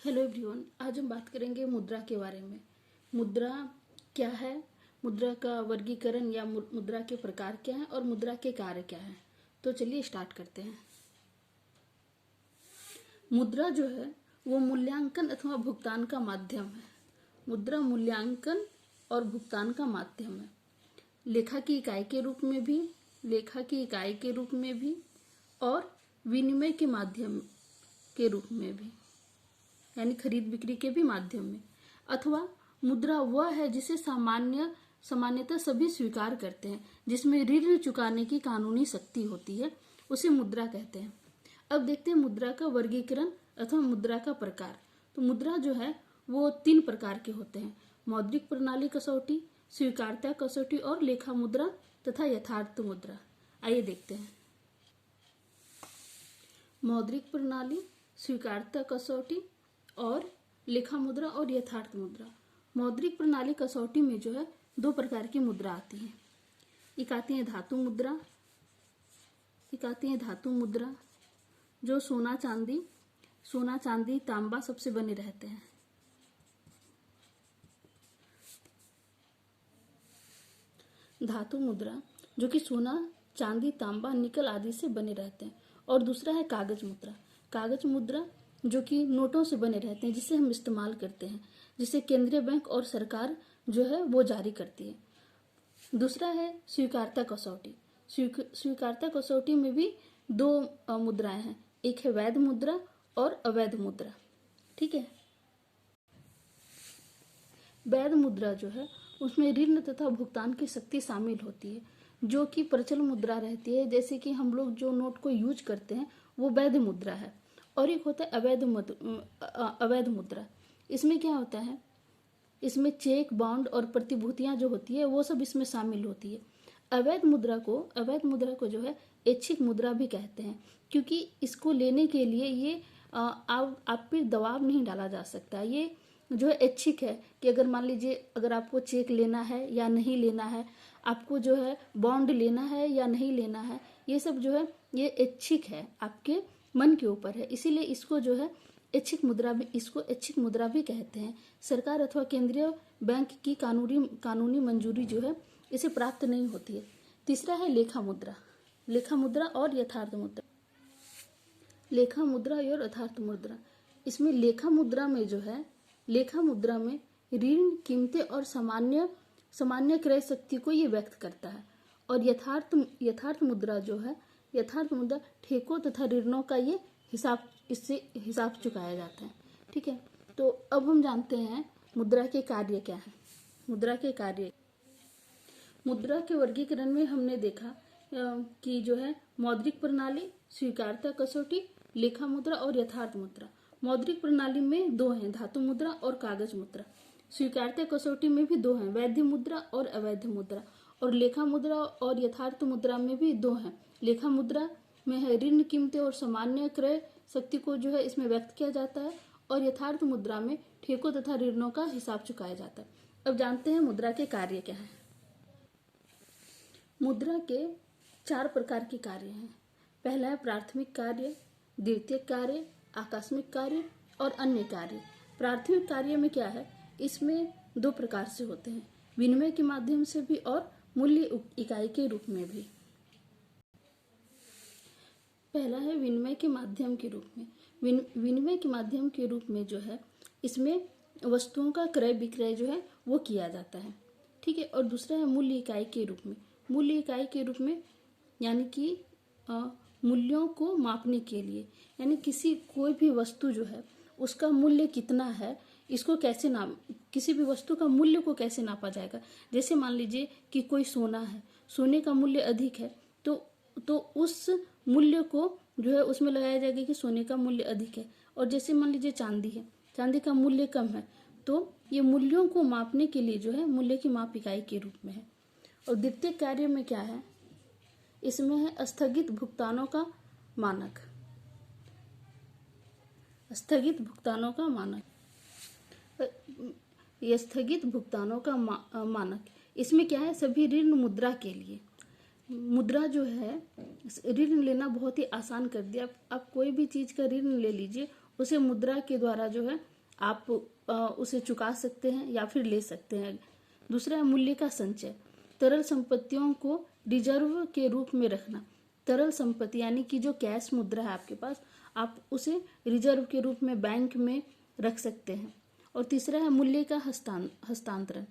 Hello everyone, आज हम बात करेंगे मुद्रा के बारे में। मुद्रा क्या है, मुद्रा का वर्गीकरण या मुद्रा के प्रकार क्या हैं और मुद्रा के कार्य क्या हैं। तो चलिए स्टार्ट करते हैं। मुद्रा जो है वो मूल्यांकन अथवा भुगतान का माध्यम है। मुद्रा मूल्यांकन और भुगतान का माध्यम है। लेखा की इकाई के रूप में भी और विनिमय के माध्यम के रूप में भी, यानी खरीद बिक्री के भी माध्यम में। अथवा मुद्रा वह है जिसे सामान्यतः सभी स्वीकार करते हैं, जिसमें ऋण चुकाने की कानूनी शक्ति होती है, उसे मुद्रा कहते हैं। अब देखते हैं मुद्रा का वर्गीकरण अथवा मुद्रा का प्रकार। तो मुद्रा जो है वो 3 प्रकार के होते हैं: मौद्रिक प्रणाली कसौटी, स्वीकार्यता कसौटी और लेखा मुद्रा तथा यथार्थ मुद्रा। आइए देखते हैं। मौद्रिक प्रणाली, स्वीकार्यता कसौटी और लेखा मुद्रा और यथार्थ मुद्रा। मौद्रिक प्रणाली कसौटी में जो है 2 प्रकार की मुद्रा आती है। एक आती है धातु मुद्रा, जो सोना चांदी तांबा सबसे बने रहते हैं। धातु मुद्रा जो कि सोना चांदी तांबा निकल आदि से बने रहते हैं। और दूसरा है कागज मुद्रा जो कि नोटों से बने रहते हैं, जिसे हम इस्तेमाल करते हैं, जिसे केंद्रीय बैंक और सरकार जो है वो जारी करती है। दूसरा है स्वीकार्यता कसौटी। स्वीकार्यता कसौटी में भी 2 मुद्राएं हैं, एक है वैध मुद्रा और अवैध मुद्रा। ठीक है। वैध मुद्रा जो है उसमें ऋण तथा भुगतान की शक्ति शामिल होती है, जो कि प्रचल मुद्रा रहती है। जैसे कि हम लोग जो नोट को यूज करते हैं वो वैध मुद्रा है। और एक होता है अवैध मुद्रा। इसमें क्या होता है, इसमें चेक, बॉन्ड और प्रतिभूतियां जो होती है वो सब इसमें शामिल होती है। अवैध मुद्रा को जो है ऐच्छिक मुद्रा भी कहते हैं, क्योंकि इसको लेने के लिए ये आप पे दबाव नहीं डाला जा सकता। ये जो है ऐच्छिक है कि अगर मान लीजिए अगर आपको चेक लेना है या नहीं लेना है, आपको जो है बॉन्ड लेना है या नहीं लेना है, ये सब जो है ये ऐच्छिक है, आपके मन के ऊपर है। इसीलिए इसको जो है ऐच्छिक मुद्रा भी कहते हैं। सरकार अथवा केंद्रीय बैंक की कानूनी मंजूरी जो है इसे प्राप्त नहीं होती है। तीसरा है लेखा मुद्रा और यथार्थ मुद्रा। इसमें लेखा मुद्रा में ऋण, कीमतें और सामान्य क्रय शक्ति को ये व्यक्त करता है। और यथार्थ मुद्रा ठेकों तथा ऋणों का ये हिसाब चुकाया जाता है। ठीक है। तो अब हम जानते हैं मुद्रा के कार्य क्या है। मुद्रा के वर्गीकरण में हमने देखा कि जो है मौद्रिक प्रणाली, स्वीकार्यता कसौटी, लेखा मुद्रा और यथार्थ मुद्रा। मौद्रिक प्रणाली में 2 हैं, धातु मुद्रा और कागज मुद्रा। स्वीकार्यता कसौटी में भी 2 हैं, वैध मुद्रा और अवैध मुद्रा। और लेखा मुद्रा और यथार्थ मुद्रा में भी 2 हैं। लेखा मुद्रा में है ऋण, कीमतें और सामान्य क्रय शक्ति को जो है इसमें व्यक्त किया जाता है। और यथार्थ मुद्रा में ठेकों तथा ऋणों का हिसाब चुकाया जाता है। अब जानते हैं मुद्रा के कार्य क्या है। मुद्रा के 4 प्रकार के कार्य हैं। पहला है प्राथमिक कार्य, द्वितीयक कार्य, आकस्मिक कार्य और अन्य कार्य। प्राथमिक कार्य में क्या है, इसमें 2 प्रकार से होते हैं, विनिमय के माध्यम से भी और मूल्य इकाई के रूप में भी। पहला है विनिमय के माध्यम के रूप में। विनिमय के माध्यम के रूप में जो है इसमें वस्तुओं का क्रय विक्रय जो है वो किया जाता है। ठीक है। और दूसरा है मूल्य इकाई के रूप में। यानी कि मूल्यों को मापने के लिए, यानी कोई भी वस्तु जो है उसका मूल्य कितना है, इसको कैसे किसी भी वस्तु का मूल्य को कैसे नापा जाएगा। जैसे मान लीजिए कि कोई सोना है, सोने का मूल्य अधिक है, तो उस मूल्य को जो है उसमें लगाया जाएगा कि सोने का मूल्य अधिक है। और जैसे मान लीजिए चांदी है, चांदी का मूल्य कम है, तो ये मूल्यों को मापने के लिए जो है मूल्य की माप इकाई के रूप में है। और द्वितीय कार्य में क्या है, इसमें है स्थगित भुगतानों का मानक। स्थगित भुगतानों का मानक इसमें क्या है, सभी ऋण मुद्रा के लिए। मुद्रा जो है ऋण लेना बहुत ही आसान कर दिया। आप कोई भी चीज का ऋण ले लीजिए, उसे मुद्रा के द्वारा जो है आप उसे चुका सकते हैं या फिर ले सकते हैं। दूसरा है मूल्य का संचय, तरल संपत्तियों को रिजर्व के रूप में रखना। तरल संपत्ति यानी कि जो कैश मुद्रा है आपके पास, आप उसे रिजर्व के रूप में बैंक में रख सकते हैं। और तीसरा है मूल्य का हस्तांतरण।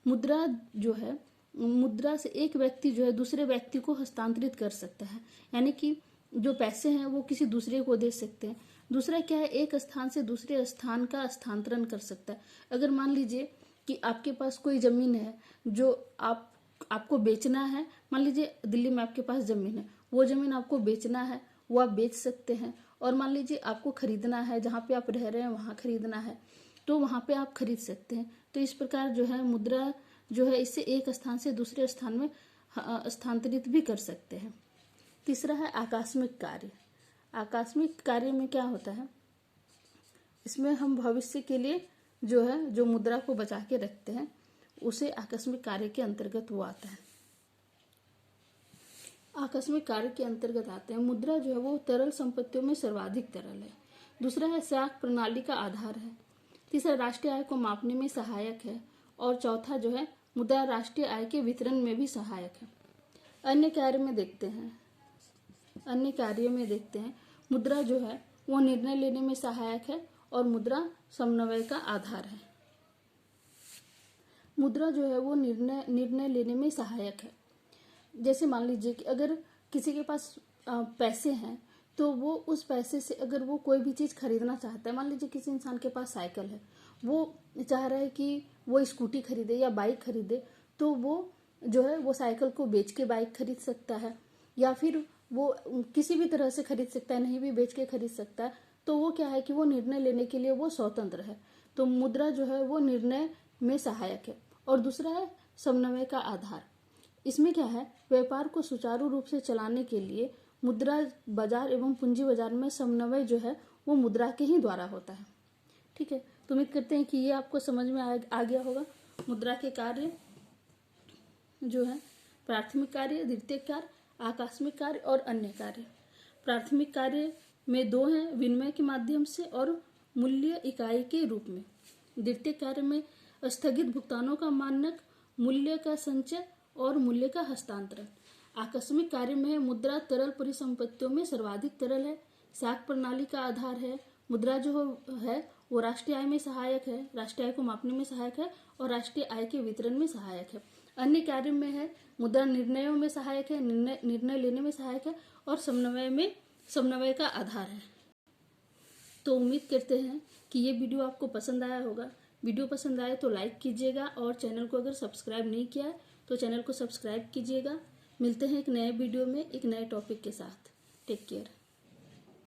मुद्रा जो है, मुद्रा से एक व्यक्ति जो है दूसरे व्यक्ति को हस्तांतरित कर सकता है, यानी कि जो पैसे हैं वो किसी दूसरे को दे सकते हैं। दूसरा क्या है, एक स्थान से दूसरे स्थान का स्थानांतरण कर सकता है। अगर मान लीजिए कि आपके पास कोई जमीन है जो आपको बेचना है, मान लीजिए दिल्ली में आपके पास जमीन है, वो जमीन आपको बेचना है, वो आप बेच सकते हैं। और मान लीजिए आपको खरीदना है, जहाँ पे आप रह रहे हैं वहाँ खरीदना है, तो वहाँ पे आप खरीद सकते हैं। तो इस प्रकार जो है मुद्रा जो है इससे एक स्थान से दूसरे स्थान में स्थानांतरित भी कर सकते हैं। तीसरा है आकस्मिक कार्य। आकस्मिक कार्य में क्या होता है, इसमें हम भविष्य के लिए जो है जो मुद्रा को बचा के रखते हैं उसे आकस्मिक कार्य के अंतर्गत वो आता है। आकस्मिक कार्य के अंतर्गत आते हैं। मुद्रा जो है वो तरल संपत्तियों में सर्वाधिक तरल है। दूसरा है सहायक प्रणाली का आधार है। तीसरा राष्ट्रीय आय को मापने में सहायक है। और चौथा जो है मुद्रा राष्ट्रीय आय के वितरण में भी सहायक है। अन्य कार्य में देखते हैं मुद्रा जो है वो निर्णय लेने में सहायक है और मुद्रा समन्वय का आधार है। मुद्रा जो है वो निर्णय लेने में सहायक है। जैसे मान लीजिए कि अगर किसी के पास पैसे हैं तो वो उस पैसे से अगर वो कोई भी चीज़ खरीदना चाहता है, मान लीजिए किसी इंसान के पास साइकिल है, वो चाह रहा है कि वो स्कूटी खरीदे या बाइक खरीदे, तो वो जो है वो साइकिल को बेच के बाइक खरीद सकता है या फिर वो किसी भी तरह से खरीद सकता है, नहीं भी बेच के खरीद सकता है। तो वो क्या है कि वो निर्णय लेने के लिए वो स्वतंत्र है। तो मुद्रा जो है वो निर्णय में सहायक है। और दूसरा है समन्वय का आधार। इसमें क्या है, व्यापार को सुचारू रूप से चलाने के लिए मुद्रा बाजार एवं पूंजी बाजार में समन्वय जो है वो मुद्रा के ही द्वारा होता है। ठीक है, तो उम्मीद करते हैं कि ये आपको समझ में आ गया होगा। मुद्रा के कार्य जो है प्राथमिक कार्य, द्वितीयक कार्य, आकस्मिक कार्य और अन्य कार्य। प्राथमिक कार्य में दो हैं, विनिमय के माध्यम से और मूल्य इकाई के रूप में। द्वितीयक कार्य में स्थगित भुगतानों का मानक, मूल्य का संचय और मूल्य का हस्तांतरण। आकस्मिक कार्य में मुद्रा तरल परिसंपत्तियों में सर्वाधिक तरल है, सहायक प्रणाली का आधार है। मुद्रा जो है वो राष्ट्रीय आय में सहायक है, राष्ट्रीय आय को मापने में सहायक है और राष्ट्रीय आय के वितरण में सहायक है। अन्य कार्य में है मुद्रा निर्णयों में सहायक है, निर्णय लेने में सहायक है और समन्वय का आधार है। तो उम्मीद करते हैं कि ये वीडियो आपको पसंद आया होगा। वीडियो पसंद आए तो लाइक कीजिएगा और चैनल को अगर सब्सक्राइब नहीं किया है तो चैनल को सब्सक्राइब कीजिएगा। मिलते हैं एक नए वीडियो में एक नए टॉपिक के साथ। Take care.